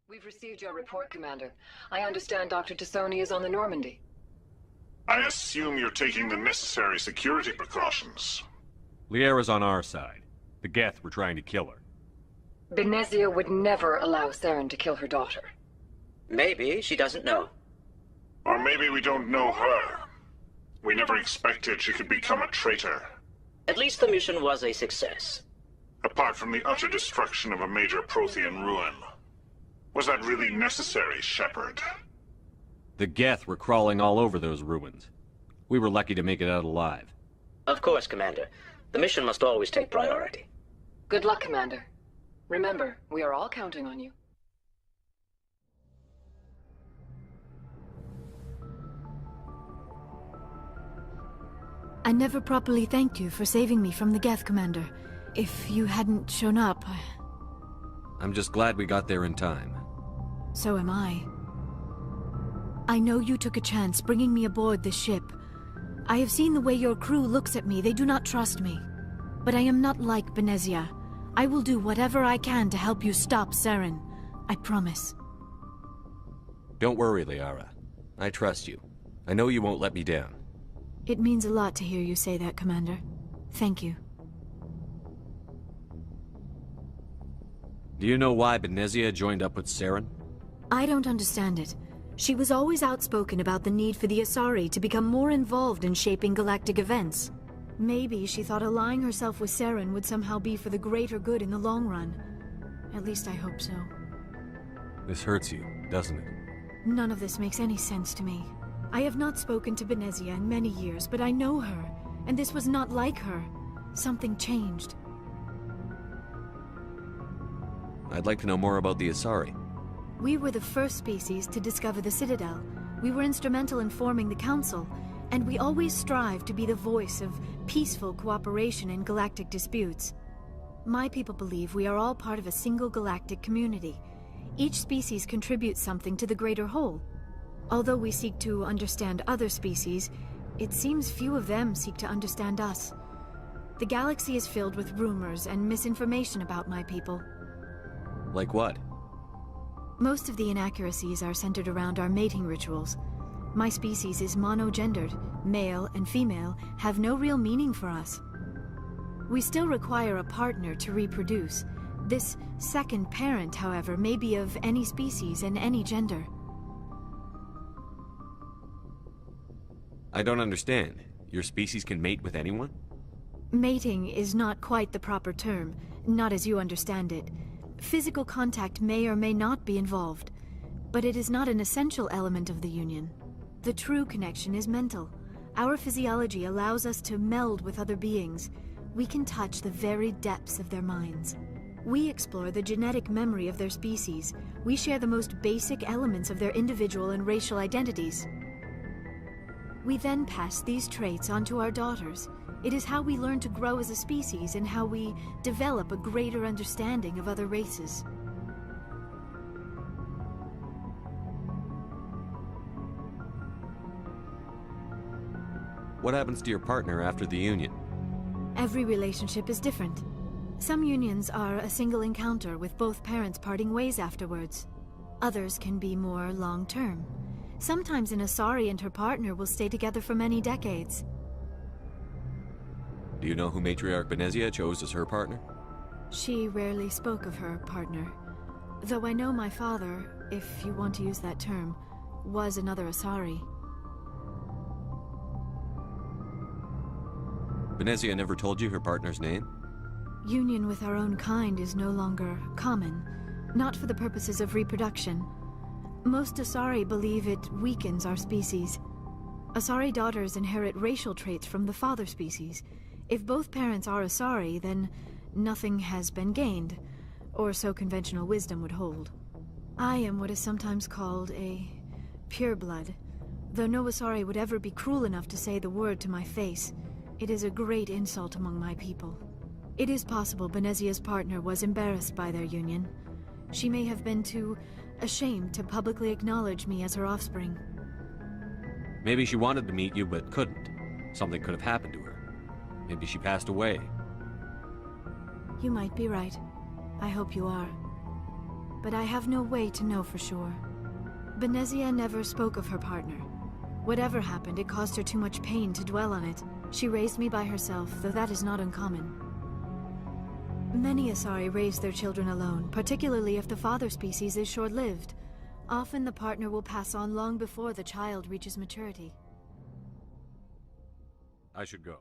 We've received your report, Commander. I understand Dr. Tassoni is on the Normandy. I assume you're taking the necessary security precautions. Liara's on our side. The Geth were trying to kill her. Benezia would never allow Saren to kill her daughter. Maybe she doesn't know. Or maybe we don't know her. We never expected she could become a traitor. At least the mission was a success. Apart from the utter destruction of a major Prothean ruin. Was that really necessary, Shepard? The Geth were crawling all over those ruins. We were lucky to make it out alive. Of course, Commander. The mission must always take priority. Good luck, Commander. Remember, we are all counting on you. I never properly thanked you for saving me from the Geth, Commander. If you hadn't shown up, I'm just glad we got there in time. So am I. I know you took a chance bringing me aboard this ship. I have seen the way your crew looks at me. They do not trust me. But I am not like Benezia. I will do whatever I can to help you stop Saren. I promise. Don't worry, Liara. I trust you. I know you won't let me down. It means a lot to hear you say that, Commander. Thank you. Do you know why Benezia joined up with Saren? I don't understand it. She was always outspoken about the need for the Asari to become more involved in shaping galactic events. Maybe she thought allying herself with Saren would somehow be for the greater good in the long run. At least I hope so. This hurts you, doesn't it? None of this makes any sense to me. I have not spoken to Benezia in many years, but I know her, and this was not like her. Something changed. I'd like to know more about the Asari. We were the first species to discover the Citadel. We were instrumental in forming the Council, and we always strive to be the voice of peaceful cooperation in galactic disputes. My people believe we are all part of a single galactic community. Each species contributes something to the greater whole. Although we seek to understand other species, it seems few of them seek to understand us. The galaxy is filled with rumors and misinformation about my people. Like what? Most of the inaccuracies are centered around our mating rituals. My species is monogendered. Male and female have no real meaning for us. We still require a partner to reproduce. This second parent, however, may be of any species and any gender. I don't understand. Your species can mate with anyone? Mating is not quite the proper term, not as you understand it. Physical contact may or may not be involved, but it is not an essential element of the union. The true connection is mental. Our physiology allows us to meld with other beings. We can touch the very depths of their minds. We explore the genetic memory of their species. We share the most basic elements of their individual and racial identities. We then pass these traits on to our daughters. It is how we learn to grow as a species and how we develop a greater understanding of other races. What happens to your partner after the union? Every relationship is different. Some unions are a single encounter with both parents parting ways afterwards. Others can be more long-term. Sometimes an Asari and her partner will stay together for many decades. Do you know who Matriarch Benezia chose as her partner? She rarely spoke of her partner. Though I know my father, if you want to use that term, was another Asari. Benezia never told you her partner's name? Union with our own kind is no longer common, not for the purposes of reproduction. Most Asari believe it weakens our species. Asari daughters inherit racial traits from the father species. If both parents are Asari, then nothing has been gained, or so conventional wisdom would hold. I am what is sometimes called a pureblood, though no Asari would ever be cruel enough to say the word to my face. It is a great insult among my people. It is possible Benezia's partner was embarrassed by their union. She may have been too ashamed to publicly acknowledge me as her offspring. Maybe she wanted to meet you but couldn't. Something could have happened to her. Maybe she passed away. You might be right. I hope you are. but I have no way to know for sure. Benezia never spoke of her partner. Whatever happened, it caused her too much pain to dwell on it. She raised me by herself, though that is not uncommon. Many Asari raise their children alone, particularly if the father species is short-lived. Often the partner will pass on long before the child reaches maturity. I should go.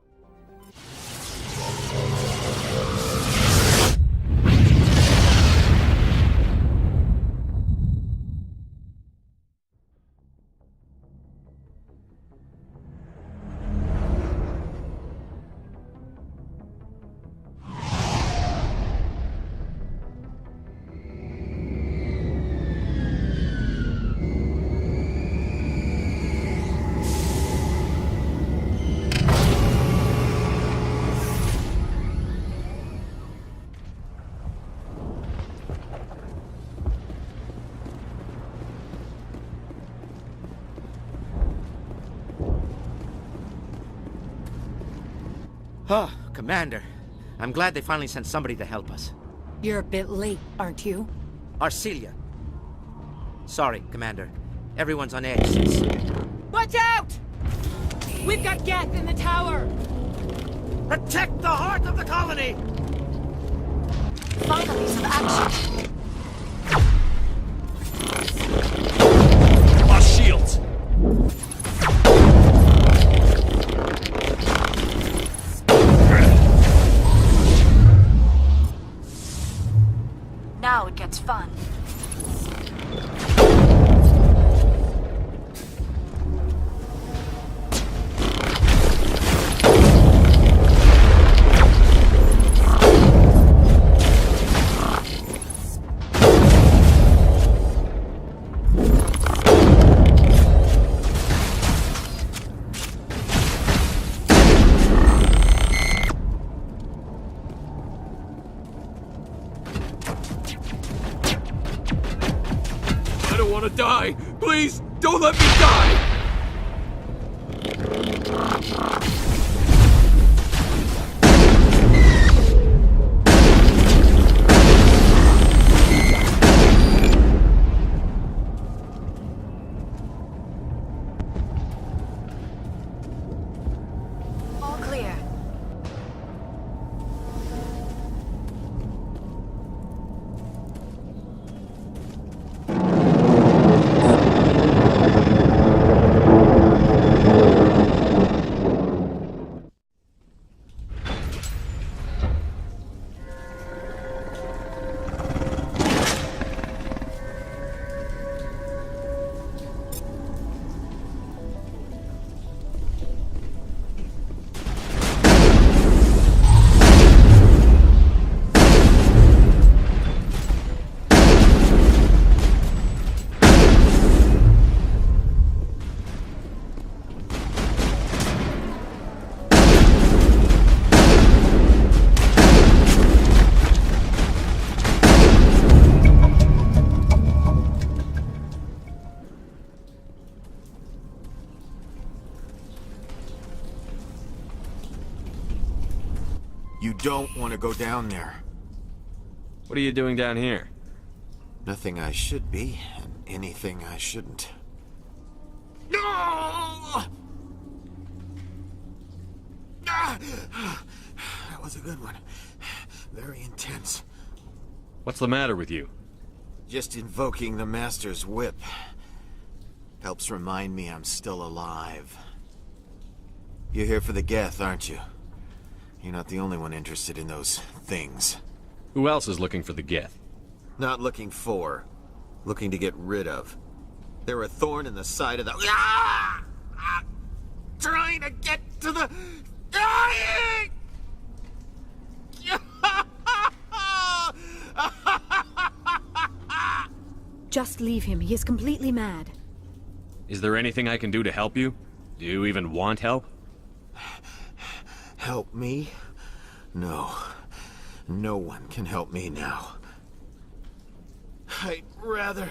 Oh, Commander. I'm glad they finally sent somebody to help us. You're a bit late, aren't you? Arcelia. Sorry, Commander. Everyone's on edge since... Watch out! We've got Geth in the tower! Protect the heart of the colony! Finally, some action. Lost shields! Now it gets fun. Die! Please, don't let me die! All clear. You don't want to go down there. What are you doing down here? Nothing I should be, and anything I shouldn't. No! That was a good one. Very intense. What's the matter with you? Just invoking the Master's whip helps remind me I'm still alive. You're here for the Geth, aren't you? You're not the only one interested in those things. Who else is looking for the Geth? Not looking for. Looking to get rid of. They're a thorn in the side of the... Trying to get to the... Just leave him. He is completely mad. Is there anything I can do to help you? Do you even want help? Help me? No. No one can help me now. I'd rather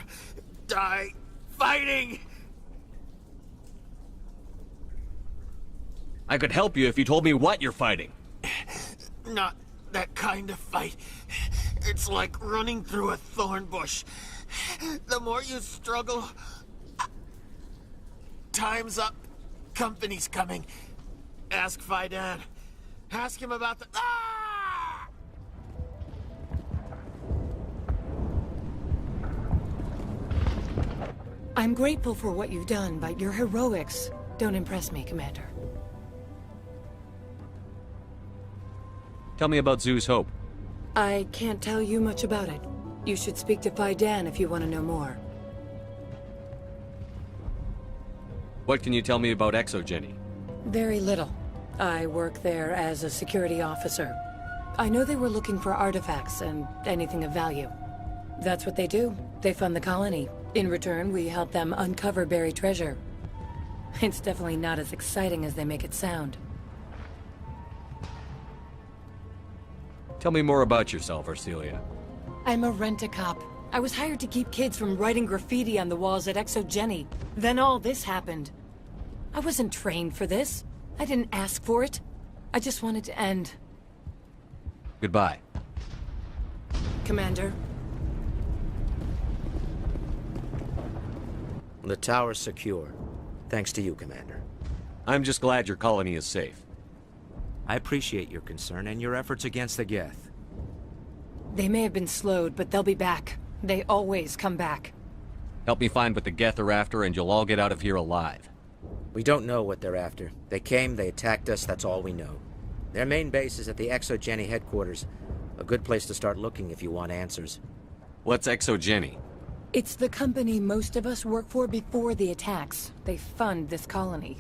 die fighting! I could help you if you told me what you're fighting. Not that kind of fight. It's like running through a thorn bush. The more you struggle... Time's up. Company's coming. Ask Fidan. Ask him about the... Ah! I'm grateful for what you've done, but your heroics don't impress me, Commander. Tell me about Zoo's Hope. I can't tell you much about it. You should speak to Fidan if you want to know more. What can you tell me about Exogeny? Very little. I work there as a security officer. I know they were looking for artifacts and anything of value. That's what they do. They fund the colony. In return, we help them uncover buried treasure. It's definitely not as exciting as they make it sound. Tell me more about yourself, Arcelia. I'm a rent-a-cop. I was hired to keep kids from writing graffiti on the walls at Exogeny. Then all this happened. I wasn't trained for this. I didn't ask for it. I just wanted to end. Goodbye. Commander. The tower's secure. Thanks to you, Commander. I'm just glad your colony is safe. I appreciate your concern and your efforts against the Geth. They may have been slowed, but they'll be back. They always come back. Help me find what the Geth are after, and you'll all get out of here alive. We don't know what they're after. They came, they attacked us, that's all we know. Their main base is at the Exogeny headquarters. A good place to start looking if you want answers. What's Exogeny? It's the company most of us work for before the attacks. They fund this colony.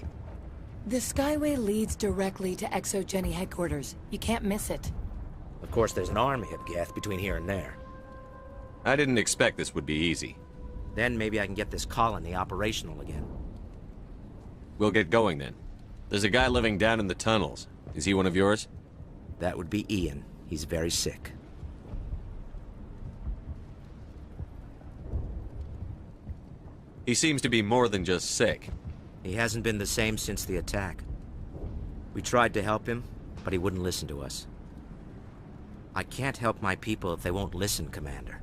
The Skyway leads directly to Exogeny headquarters. You can't miss it. Of course, there's an army of Geth between here and there. I didn't expect this would be easy. Then maybe I can get this colony operational again. We'll get going then. There's a guy living down in the tunnels. Is he one of yours? That would be Ian. He's very sick. He seems to be more than just sick. He hasn't been the same since the attack. We tried to help him, but he wouldn't listen to us. I can't help my people if they won't listen, Commander.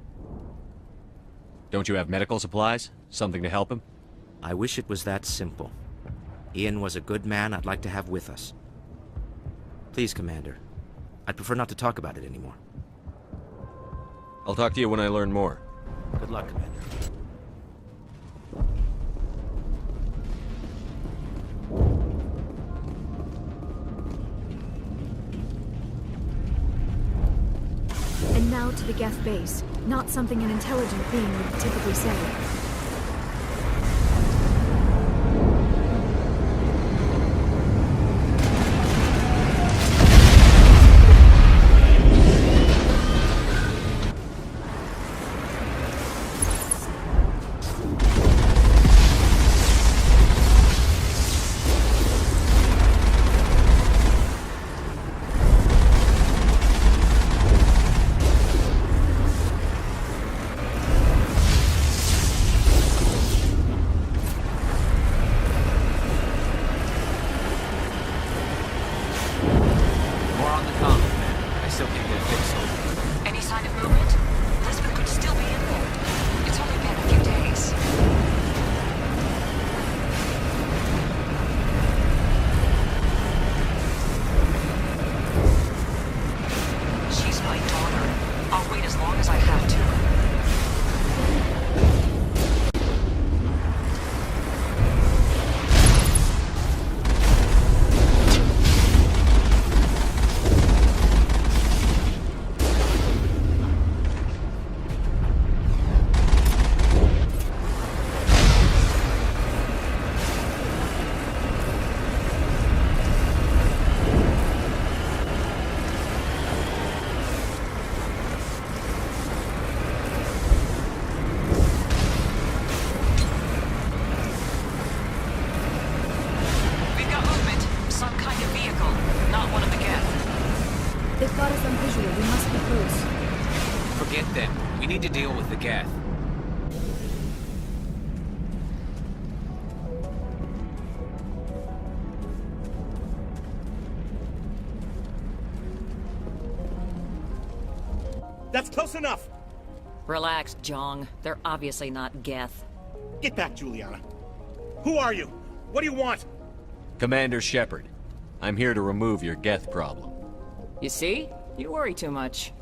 Don't you have medical supplies? Something to help him? I wish it was that simple. Ian was a good man I'd like to have with us. Please, Commander. I'd prefer not to talk about it anymore. I'll talk to you when I learn more. Good luck, Commander. And now to the Geth base. Not something an intelligent being would typically say. That's close enough! Relax, Jong. They're obviously not Geth. Get back, Juliana. Who are you? What do you want? Commander Shepard. I'm here to remove your Geth problem. You see? You worry too much.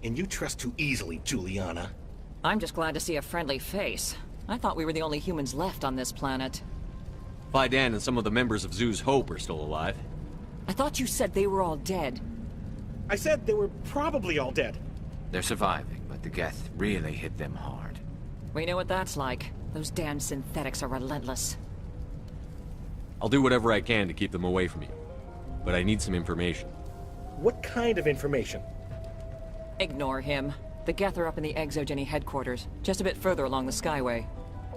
And you trust too easily, Juliana. I'm just glad to see a friendly face. I thought we were the only humans left on this planet. Fidan and some of the members of Zoo's Hope are still alive. I thought you said they were all dead. I said they were probably all dead. They're surviving, but the Geth really hit them hard. We know what that's like. Those damn synthetics are relentless. I'll do whatever I can to keep them away from you. But I need some information. What kind of information? Ignore him. The Geth are up in the Exogeny headquarters, just a bit further along the Skyway.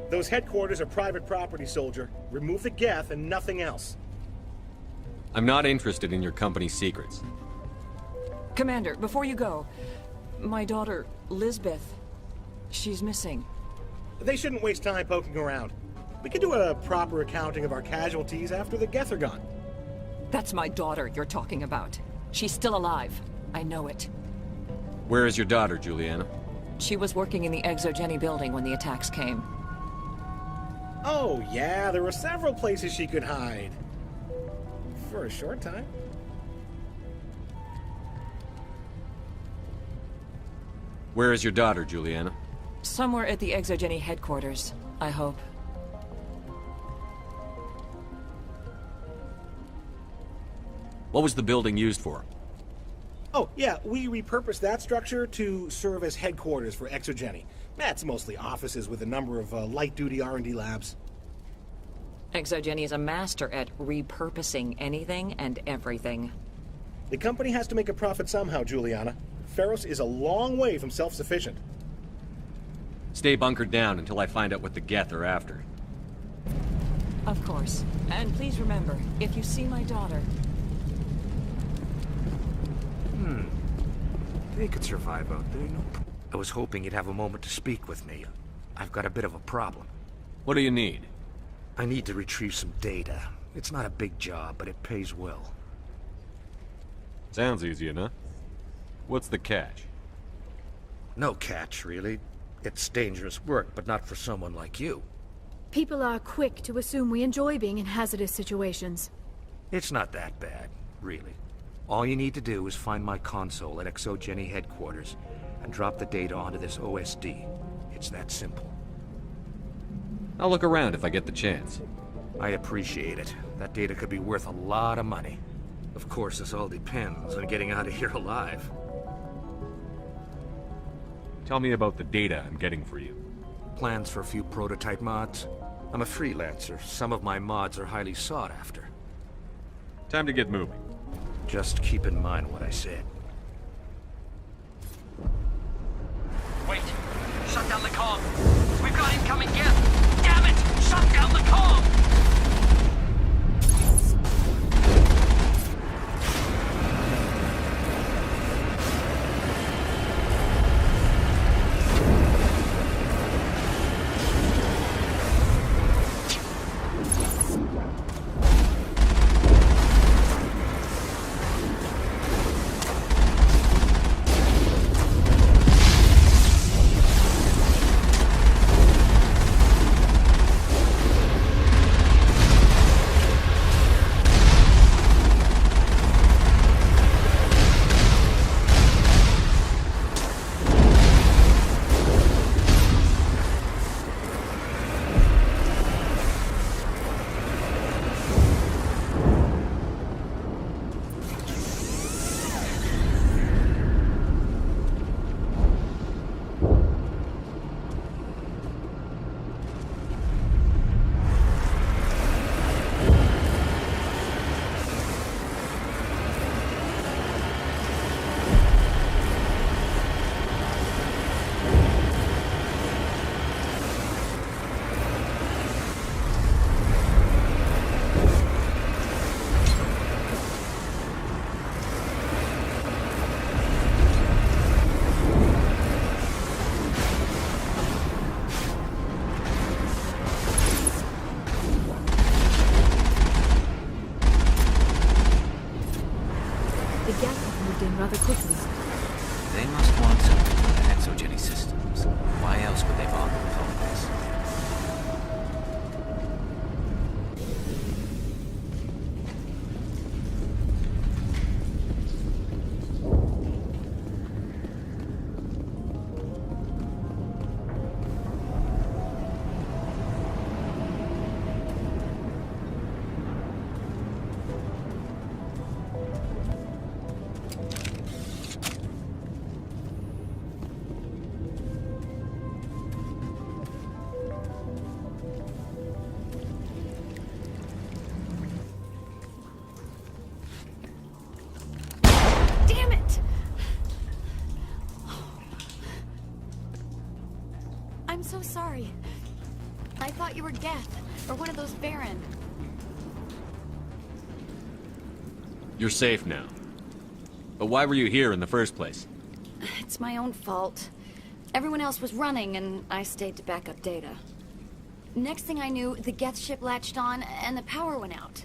Those headquarters are private property, soldier. Remove the Geth and nothing else. I'm not interested in your company's secrets. Commander, before you go, my daughter, Lisbeth, she's missing. They shouldn't waste time poking around. We could do a proper accounting of our casualties after the Geth are gone. That's my daughter you're talking about. She's still alive. I know it. Where is your daughter, Juliana? She was working in the Exogeny building when the attacks came. Oh, yeah, there were several places she could hide. For a short time. Where is your daughter, Juliana? Somewhere at the Exogeny headquarters, I hope. What was the building used for? Oh, yeah, we repurposed that structure to serve as headquarters for Exogeny. That's mostly offices with a number of light-duty R&D labs. Exogeny is a master at repurposing anything and everything. The company has to make a profit somehow, Juliana. Feros is a long way from self-sufficient. Stay bunkered down until I find out what the Geth are after. Of course. And please remember, if you see my daughter... They could survive out there, no? I was hoping you'd have a moment to speak with me. I've got a bit of a problem. What do you need? I need to retrieve some data. It's not a big job, but it pays well. Sounds easy enough. What's the catch? No catch, really. It's dangerous work, but not for someone like you. People are quick to assume we enjoy being in hazardous situations. It's not that bad, really. All you need to do is find my console at Exogeny headquarters and drop the data onto this OSD. It's that simple. I'll look around if I get the chance. I appreciate it. That data could be worth a lot of money. Of course, this all depends on getting out of here alive. Tell me about the data I'm getting for you. Plans for a few prototype mods. I'm a freelancer. Some of my mods are highly sought after. Time to get moving. Just keep in mind what I said. Wait! Shut down the comm! We've got incoming Geth! Damn it! Shut down the comm! so sorry. I thought you were Geth, or one of those Baron. You're safe now. But why were you here in the first place? It's my own fault. Everyone else was running, and I stayed to back up data. Next thing I knew, the Geth ship latched on, and the power went out.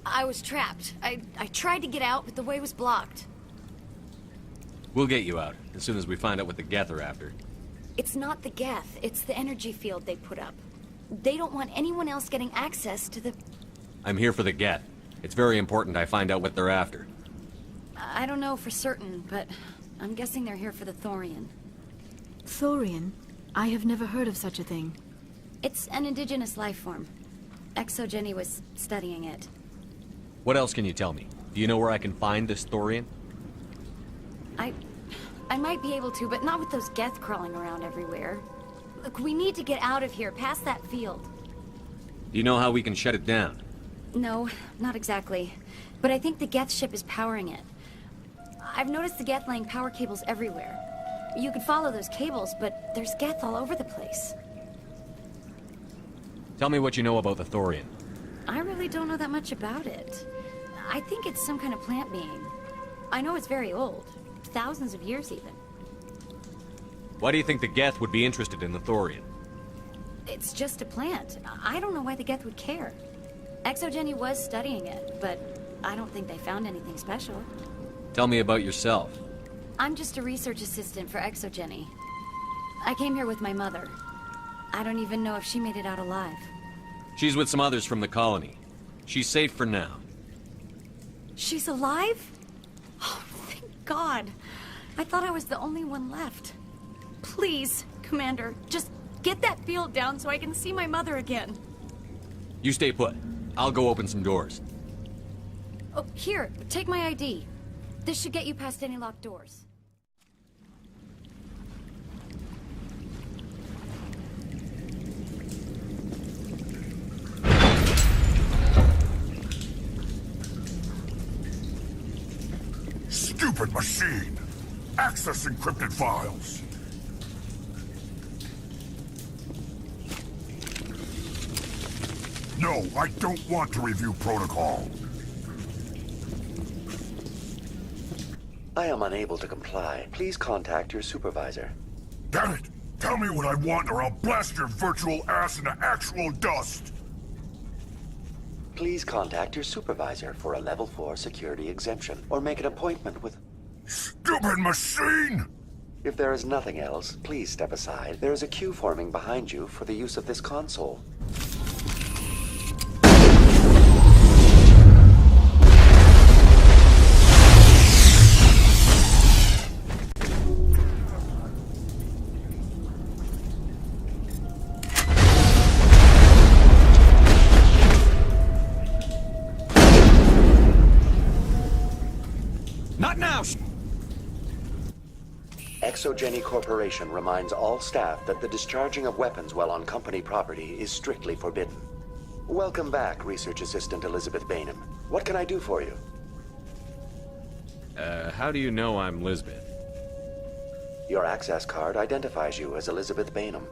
I was trapped. I tried to get out, but the way was blocked. We'll get you out, as soon as we find out what the Geth are after. It's not the Geth, it's the energy field they put up. They don't want anyone else getting access to the... I'm here for the Geth. It's very important I find out what they're after. I don't know for certain, but I'm guessing they're here for the Thorian. Thorian? I have never heard of such a thing. It's an indigenous life form. Exogeny was studying it. What else can you tell me? Do you know where I can find this Thorian? I might be able to, but not with those Geth crawling around everywhere. Look, we need to get out of here, past that field. Do you know how we can shut it down? No, not exactly. But I think the Geth ship is powering it. I've noticed the Geth laying power cables everywhere. You could follow those cables, but there's Geth all over the place. Tell me what you know about the Thorian. I really don't know that much about it. I think it's some kind of plant being. I know it's very old. Thousands of years, even. Why do you think the Geth would be interested in the Thorian? It's just a plant. I don't know why the Geth would care. Exogeny was studying it, but I don't think they found anything special. Tell me about yourself. I'm just a research assistant for Exogeny. I came here with my mother. I don't even know if she made it out alive. She's with some others from the colony. She's safe for now. She's alive? Oh, thank God. I thought I was the only one left. Please, Commander, just get that field down so I can see my mother again. You stay put. I'll go open some doors. Oh, here, take my ID. This should get you past any locked doors. Stupid machine! Access encrypted files! No, I don't want to review protocol. I am unable to comply. Please contact your supervisor. Damn it! Tell me what I want or I'll blast your virtual ass into actual dust! Please contact your supervisor for a level 4 security exemption, or make an appointment with... Stupid machine! If there is nothing else, please step aside. There is a queue forming behind you for the use of this console. Not now! Exogeny Corporation reminds all staff that the discharging of weapons while on company property is strictly forbidden. Welcome back, Research Assistant Elizabeth Bainham. What can I do for you? How do you know I'm Lisbeth? Your access card identifies you as Elizabeth Bainham.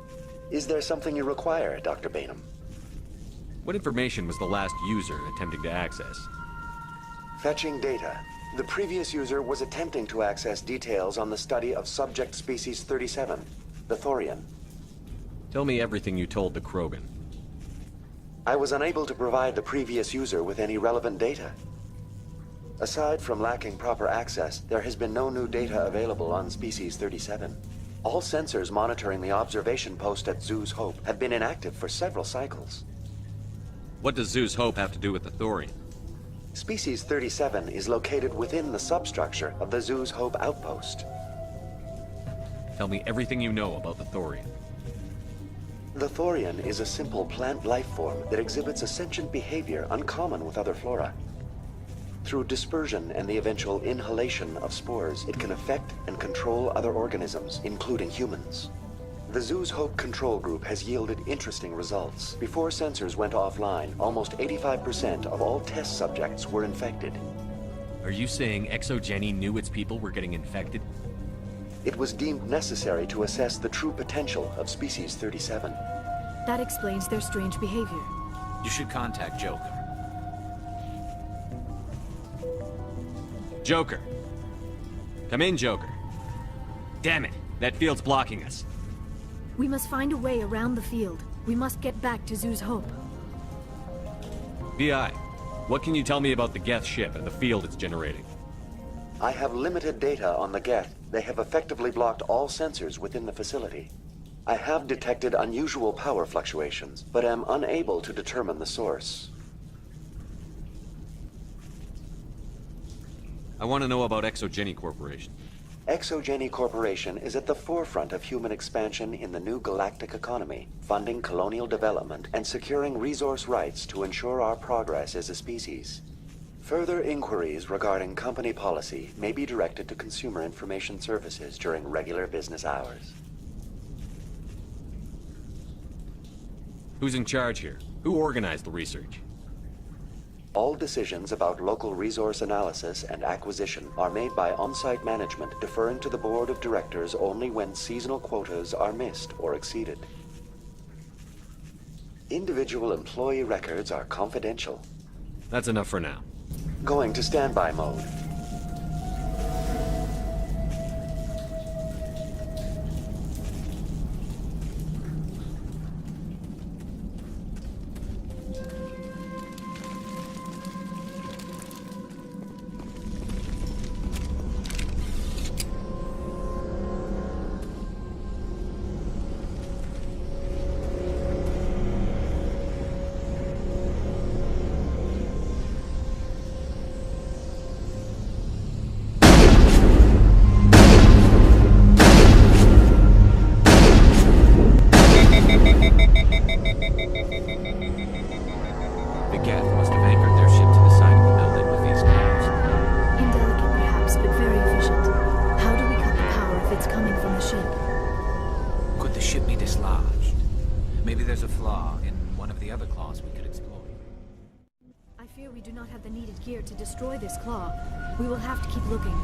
Is there something you require, Dr. Bainham? What information was the last user attempting to access? Fetching data. The previous user was attempting to access details on the study of subject species 37, the Thorian. Tell me everything you told the Krogan. I was unable to provide the previous user with any relevant data. Aside from lacking proper access, there has been no new data available on species 37. All sensors monitoring the observation post at Zoo's Hope have been inactive for several cycles. What does Zoo's Hope have to do with the Thorian? Species 37 is located within the substructure of the Zoo's Hope outpost. Tell me everything you know about the Thorian. The Thorian is a simple plant life form that exhibits a sentient behavior uncommon with other flora. Through dispersion and the eventual inhalation of spores, it can affect and control other organisms, including humans. The Zoo's Hope control group has yielded interesting results. Before sensors went offline, almost 85% of all test subjects were infected. Are you saying Exogeny knew its people were getting infected? it was deemed necessary to assess the true potential of Species 37. That explains their strange behavior. You should contact Joker. Joker. Come in, Joker. Damn it, that field's blocking us. We must find a way around the field. We must get back to Zoo's Hope. VI, what can you tell me about the Geth ship and the field it's generating? I have limited data on the Geth. They have effectively blocked all sensors within the facility. I have detected unusual power fluctuations, but am unable to determine the source. I want to know about Exogeny Corporation. Exogeny Corporation is at the forefront of human expansion in the new galactic economy, funding colonial development and securing resource rights to ensure our progress as a species. Further inquiries regarding company policy may be directed to Consumer Information Services during regular business hours. Who's in charge here? Who organized the research? All decisions about local resource analysis and acquisition are made by on-site management, deferring to the board of directors only when seasonal quotas are missed or exceeded. Individual employee records are confidential. That's enough for now. Going to standby mode. To destroy this claw, we will have to keep looking.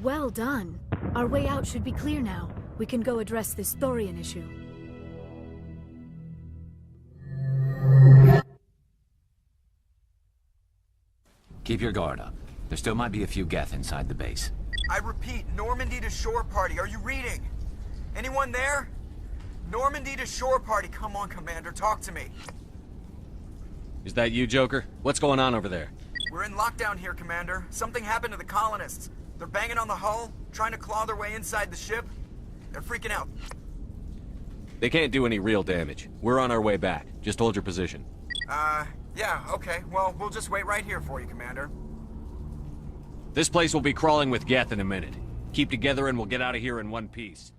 Well done. Our way out should be clear now. We can go address this Thorian issue. Keep your guard up. There still might be a few Geth inside the base. I repeat, Normandy to shore party. Are you reading? Anyone there? Normandy to shore party. Come on, Commander, talk to me. Is that you, Joker? What's going on over there? We're in lockdown here, Commander. Something happened to the colonists. They're banging on the hull, trying to claw their way inside the ship. They're freaking out. They can't do any real damage. We're on our way back. Just hold your position. Yeah, okay. Well, we'll just wait right here for you, Commander. This place will be crawling with Geth in a minute. Keep together and we'll get out of here in one piece.